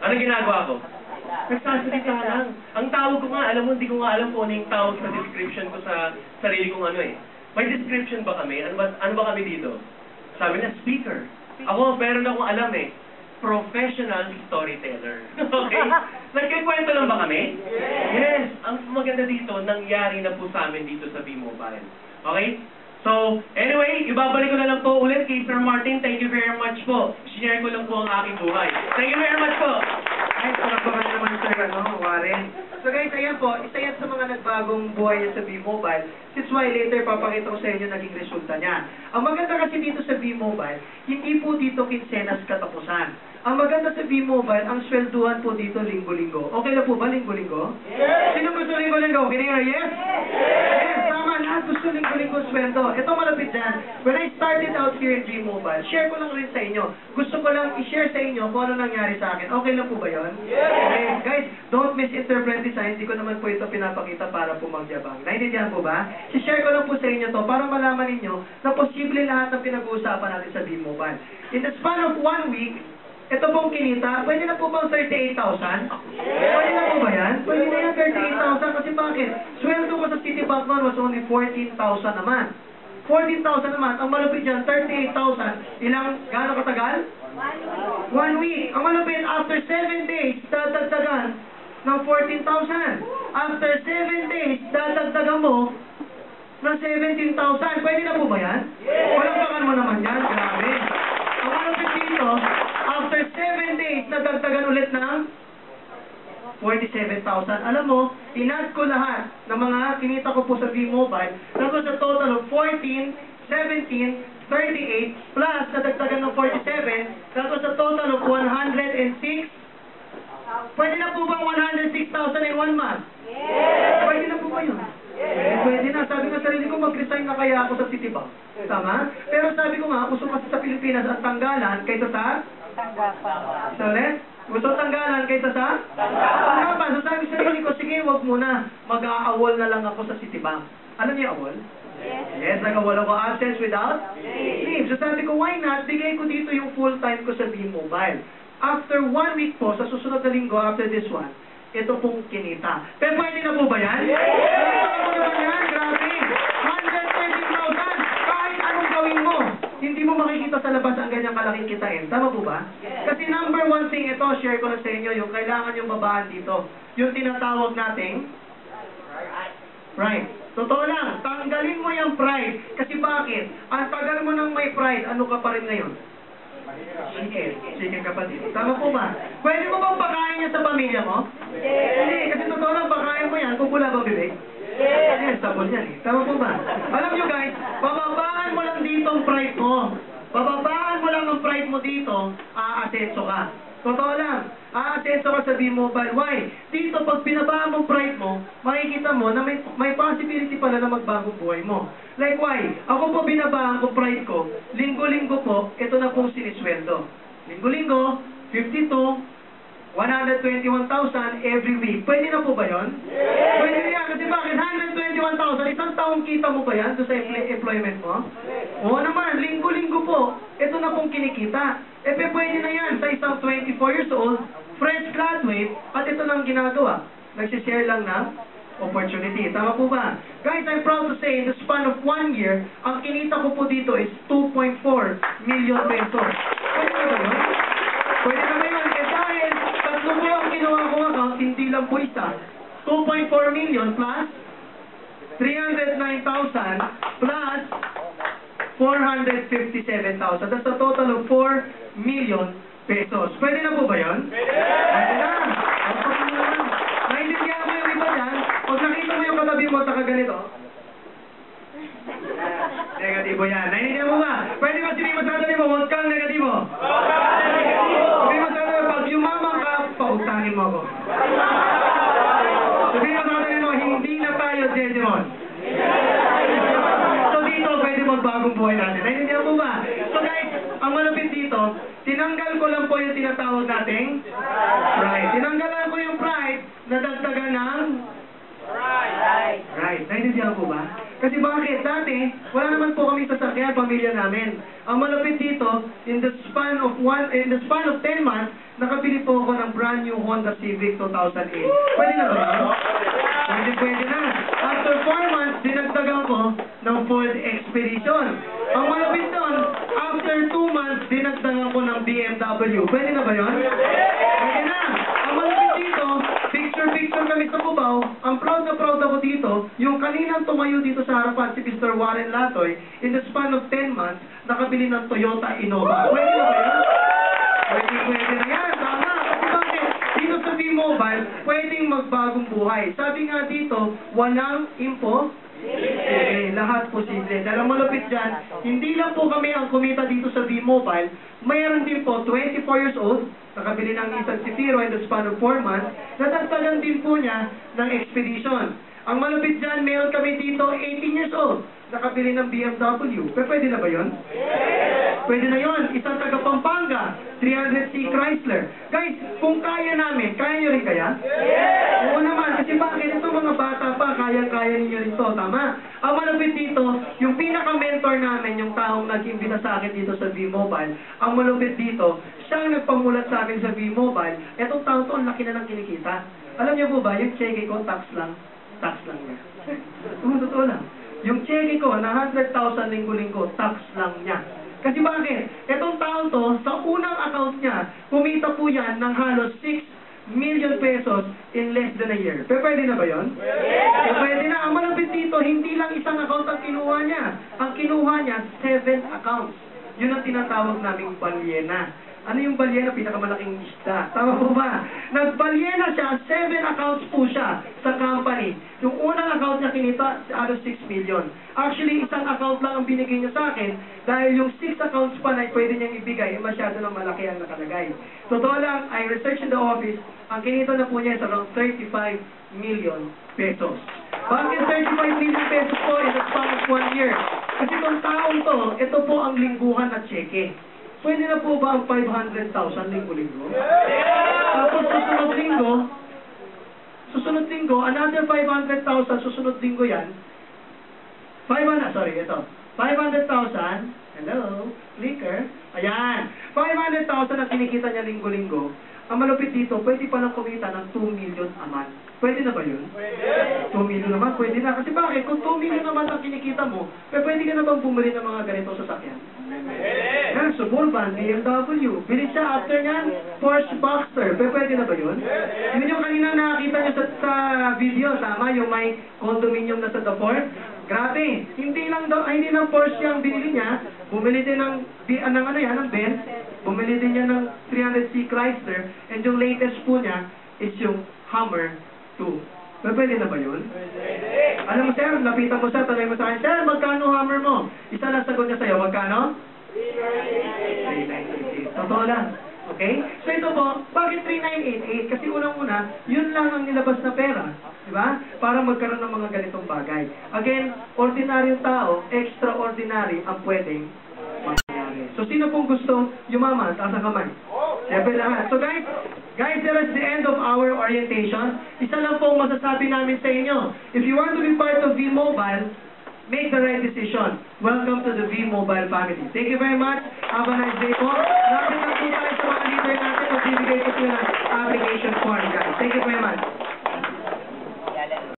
Ano ginagawa ko? Nagsasalita lang. Ang tawag ko nga, alam mo, hindi ko nga alam kung ano yung tawag sa description ko sa sarili kong ano eh. May description ba kami? Ano ba kami dito? Sabi na, speaker. Ako, meron akong alam eh. Professional storyteller. Okay? Nagkikwento lang ba kami? Yes. Ang maganda dito, nangyari na po sa amin dito sa B-Mobile. Okay? So, anyway, ibabalik ko na lang po ulit kay Sir Martin. Thank you very much po. Share ko lang po ang aking buhay. Thank you very much po. Ay, pagkabahan naman Sir, Warren. So guys, ayan po, isa yan sa mga nagbagong buhay niya sa B-Mobile. That's why later papakita ko sa inyo naging resulta niya. Ang maganda kasi dito sa B-Mobile, hindi po dito kinsenas katapusan. Ang maganda sa B-Mobile, ang swelduhan po dito linggo-linggo. Okay na po ba linggo-linggo? Yes! Sino gusto linggo-linggo? Can you hear yes? Yes! Tama, lahat gusto linggo-linggo sweldo. Ito malapit dyan. When I started out here in B-Mobile, share ko lang rin sa inyo. Gusto ko lang i-share sa inyo kung ano nangyari sa akin. Okay lang po ba yun? Yes! Okay, guys, don't misinterpret this. Hindi ko naman po ito pinapakita para po magyabang. Naintindihan po ba? I-share ko lang po sa inyo to para malaman ninyo na posible lahat ng pinag-uusapan natin sa B-Mobile. In the span of 1 week, ito pong kinita, pwede na po bang 38,000? Pwede na po ba yan? Pwede na yan 38,000 kasi bakit? Sweldo ko sa Citibank noon was only 14,000 naman. 14,000 naman, ang malupit dyan, 38,000. Gano'ng katagal? 1 week. Ang malupit, after 7 days, dadagdagan ng 14,000. After 7 days, dadagdagan mo ng 17,000. Pwede na po ba yan? Walang bakan mo naman yan, grabe. Ang malupit dito, after 7 days, nadagdagan ulit ng 47,000. Alam mo, inad ko lahat ng mga kinita ko po sa B-Mobile. That was a total of 14, 17, 38, plus nadagdagan ng 47. That was a total of 106. Pwede na po ba 106,000 in 1 month? Yes! Pwede na po ba yun? Yes! Pwede na. Sabi nga sarili ko, mag-resign na kaya ako sa Citibank. Tama? Pero sabi ko nga, gusto kasi sa Pilipinas ang tanggalan kaysa sa so ulit? Gusto tanggalan kaysa sa tanggapan. So sabi sa sarili ko, sige, wag muna. Mag-aawol na lang ako sa Citibank. Alam niyo awol? Yes, nag-awol ako. Absence without leave. So sabi ko, why not? Bigay ko dito yung full time ko sa B-Mobile. After 1 week po, sa susunod na linggo, after this one, ito pong kinita. Pero pwede na po ba yan? Yes! Ano naman yan? Grabe! 130,000! Kahit anong gawin mo, hindi mo makikita sa labas ang ganyang kalaking kitain. Tama po ba? Yes. Kasi number 1 thing ito, share ko na sa inyo, yung kailangan yung babaan dito. Yung tinatawag nating pride. Totoo lang, tanggalin mo yung pride. Kasi bakit? Ang tagal mo nang may pride, ano ka pa rin ngayon? Chicken kapatid. Tama po ba? Pwede mo bang pakain niya sa pamilya mo? Yes. Hindi, kasi totoo lang, pakain mo yan kung wala bang bibig? Yes. Yes, sabon yan eh. Tama po ba? Alam nyo guys, bababaan mo lang dito ang pride mo. Bababaan mo lang ang pride mo dito, aasenso ka. Totoo lang, aasenso ka sa B-Mobile. Why? Dito, pag pinabaan mo pride mo, makikita mo na may possibility pala na magbagong buhay mo. Like why? Ako po binabaan ko pride ko, linggo-linggo po, ito na pong sinisweldo. Linggo-linggo, 52, 121,000 every week. Pwede na po ba yun? Yes! Pwede na yan. Kasi bakit? 121,000. Isang taong kita mo ba yan sa employment mo? Oo naman. Linggo-linggo po. Ito na pong kinikita. Pwede na yan sa isang 24 years old, fresh graduate, at ito lang ginagawa. Nagsishare lang ng opportunity. Tama po ba? Guys, I'm proud to say, in the span of 1 year, ang kinita ko po dito is 2.4 million pesos. Pwede na ba yun? Pwede na ba yun? Dahil tatlo po ang kinuha kong account, hindi lang po isa. 2.4 million plus 309,000 plus 457,000. That's a total of 4 million pesos. Pwede na po ba yun? Pwede na! Naintindihan mo yung iba dyan, pag nakita mo yung katabi mo sa kaganito, negatibo yan. Naintindihan mo ba? Pwede ba sabihin mo sa katabi mo, huwag kang negatibo? Sabihin mo sa katabi mo, pag yumamang ka, pautangin mo ako. Sabihin mo sa katabi mo, hindi na tayo, Jejimon. So dito, pwede magbagong buhay natin. Naintindihan mo ba? So guys, ang malapit dito, tinanggal ko lang po yung tinatawag nating pride. Tinanggalan ko yung pride na dagdagan ng right. Naintindihan po ba? Kasi bakit? Dati, wala naman po kami sasakyan, pamilya namin. Ang malapit dito, in the span of 10 months, nakabili po ako ng brand new Honda Civic 2008. Pwede na ba yun? Pwede na. After 4 months, dinagdagan ko ng Ford Expedition. Ang malapit doon, after 2 months, dinagdagan ko ng BMW. Pwede na ba yun? Pwede na. Ang malapit dito, picture kami sa Cubao. Ang proud na proud ako dito, yung kaninang tumayo dito sa harapan si Mr. Warren Latoy, in the span of 10 months, nakabili ng Toyota Innova. Pwede na ba yun? Pwede na yan. Tama. Kasi bakit? Dito sa V-Mobile, pwedeng magbagong buhay. Sabi nga dito, walang lahat posible. Dahil malapit dyan, hindi lang po kami ang kumita dito sa V-Mobile, mayroon din po 24 years old, nakabili ng Nissan Citiro in the span of 4 months, natagtagan din po niya ng Expedition. Ang malapit dyan, meron kami dito 18 years old, nakabili ng BMW. Pero pwede na ba yun? Pwede na yun. Isang taga Pampanga, 300C Chrysler. Guys, kung kaya namin, kaya nyo rin kaya? Oo naman, kasi bakit ito mga bata pa, kaya-kaya ninyo rin to, tama? Ang malapit dito, yung pinaka-mentor namin, yung taong nag-imbita sa akin dito sa V-Mobile, ang malapit dito, siya ang nagpamulat sa akin sa V-Mobile, etong taong to, ang laki na ng kinikita. Alam niyo po ba, yung cheque ko, tax lang niya. Totoo lang. Yung cheque ko na 100,000 linggo-linggo, tax lang niya. Kasi bakit? Etong taon to, sa unang account niya, kumita po yan ng halos 6 million pesos in less than a year. Pero pwede na ba yun? Pwede na. Ang malapit dito, hindi lang isang account ang kinuha niya. Ang kinuha niya, 7 accounts. Yun ang tinatawag naming balyena. Ano yung balyena? Pinakamalaking isda. Tama po ba? Nagbalyena siya, 7 accounts po siya sa company. Yung unang account niya kinita, halos 6 million. Actually, isang account lang ang binigay niya sa akin dahil yung 6 accounts pa na pwede niyang ibigay, masyado lang malaki ang nakalagay. Totoo lang, I researched in the office, ang kinita na po niya is around 35 million pesos. Bakit 35 million pesos po in the span of 1 year? Kasi kung taong to, ito po ang lingguhan na cheque. Pwede na po ba ang 500,000 linggo-linggo? Tapos susunod linggo, another 500,000, susunod linggo yan. 500,000, hello, clicker, ayan, 500,000 ang kinikita niya linggo-linggo. Ang malupit dito, pwede pa lang kumita ng 2 million a month. Pwede na ba yun? Pwede. 2 million naman, pwede na. Kasi bakit? Kung 2 million naman ang kinikita mo, pwede ka na bang bumili ng mga ganito sasakyan? Pwede. Suburban, BMW. Bili siya after nyan, Porsche Boxster. Pwede na ba yun? Yun yung kanina nakakita nyo sa video, tama? Yung may condominium na sa The Fort. Grabe. Hindi lang Porsche ang binili niya. Bumili din ng Benz. Bumili din niya ng 300C Chrysler. And yung latest po niya is yung Hummer 2. Pwede na ba yun? Alam mo, sir, lapitan mo siya, tanay mo sa akin, sir, magkano Hummer mo? Isa lang sagot niya sa'yo, magkano? 3,988. Totoo lang. Okay? So ito po, bakit 3,988? Kasi unang-una, yun lang ang nilabas na pera. Diba? Para magkaroon ng mga ganitong bagay. Again, ordinaryong tao, extraordinary ang pwedeng mangyari. So sino pong gusto yumaman? Taas ang kamay. Siyempre lahat. So guys, there is the end of our orientation. Isa lang pong masasabi namin sa inyo. If you want to be part of V-Mobile, make the right decision. Welcome to the V-Mobile family. Thank you very much. Have a nice day po. Lapit na po tayo sa mga leader natin. Magbibigay ko sila ng application form, guys. Thank you very much.